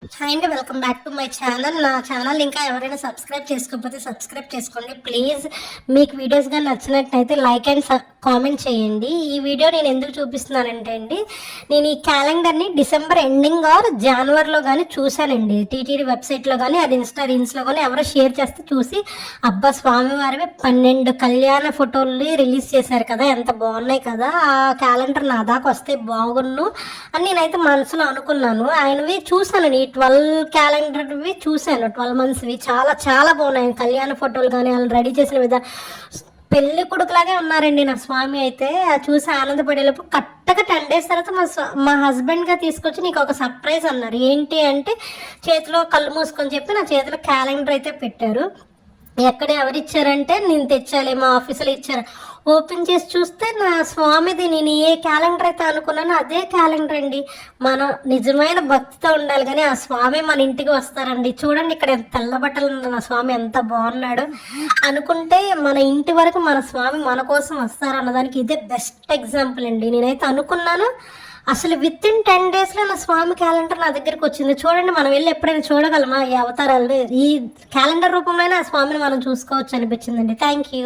Hi అండి, welcome back to my channel. నా channel ఇంకా ఎవరైనా సబ్స్క్రైబ్ చేసుకోకపోతే సబ్స్క్రైబ్ చేసుకోండి ప్లీజ్. మీకు వీడియోస్ కానీ నచ్చినట్టయితే లైక్ అండ్ కామెంట్ చేయండి. ఈ వీడియో నేను ఎందుకు చూపిస్తున్నానంటే అండి, నేను ఈ క్యాలెండర్ని డిసెంబర్ ఎండింగ్ ఆర్ జనవరిలో కానీ చూశానండి. టీటీడీ వెబ్సైట్లో కానీ అది ఇన్స్టా రీల్స్లో కానీ ఎవరో షేర్ చేస్తే చూసి, అబ్బా స్వామివారివి 12 కళ్యాణ ఫోటోలు రిలీజ్ చేశారు కదా, ఎంత బాగున్నాయి కదా, ఆ క్యాలెండర్ నా దాకా వస్తే బాగున్ను అని నేనైతే మనసులో అనుకున్నాను. ఆయనవి చూశాను, ఈ 12 క్యాలెండర్వి చూశాను, 12 మంత్స్వి చాలా చాలా బాగున్నాయి. కళ్యాణ ఫోటోలు కానీ వాళ్ళు రెడీ చేసిన విధానం పెళ్లి కొడుకులాగే ఉన్నారండి నా స్వామి. అయితే చూసి ఆనందపడేలోపు కరెక్ట్గా 10 days తర్వాత మా హస్బెండ్గా తీసుకొచ్చి నీకు ఒక సర్ప్రైజ్ అన్నారు. ఏంటి అంటే చేతిలో కళ్ళు మూసుకొని చెప్పి నా చేతిలో క్యాలెండర్ అయితే పెట్టారు. ఎక్కడ ఎవరు ఇచ్చారంటే నేను తెచ్చాలి, మా ఆఫీసులో ఇచ్చారు. ఓపెన్ చేసి చూస్తే నా స్వామిది, నేను ఏ క్యాలెండర్ అయితే అనుకున్నానో అదే క్యాలెండర్ అండి. మనం నిజమైన భక్తితో ఉండాలి కానీ ఆ స్వామి మన ఇంటికి వస్తారండి. చూడండి ఇక్కడ తెల్ల బట్టలు ఉన్న నా స్వామి ఎంత బాగున్నాడు. అనుకుంటే మన ఇంటి వరకు మన స్వామి మన కోసం వస్తారన్నదానికి ఇదే బెస్ట్ ఎగ్జాంపుల్ అండి. నేనైతే అనుకున్నాను, అసలు విత్ ఇన్ 10 daysలో నా స్వామి క్యాలెండర్ నా దగ్గరికి వచ్చింది. చూడండి, మనం వెళ్ళి ఎప్పుడైనా చూడగలమా ఈ అవతారాలు? ఈ క్యాలెండర్ రూపంలోనే ఆ స్వామిని మనం చూసుకోవచ్చు అనిపించిందండి. Thank you.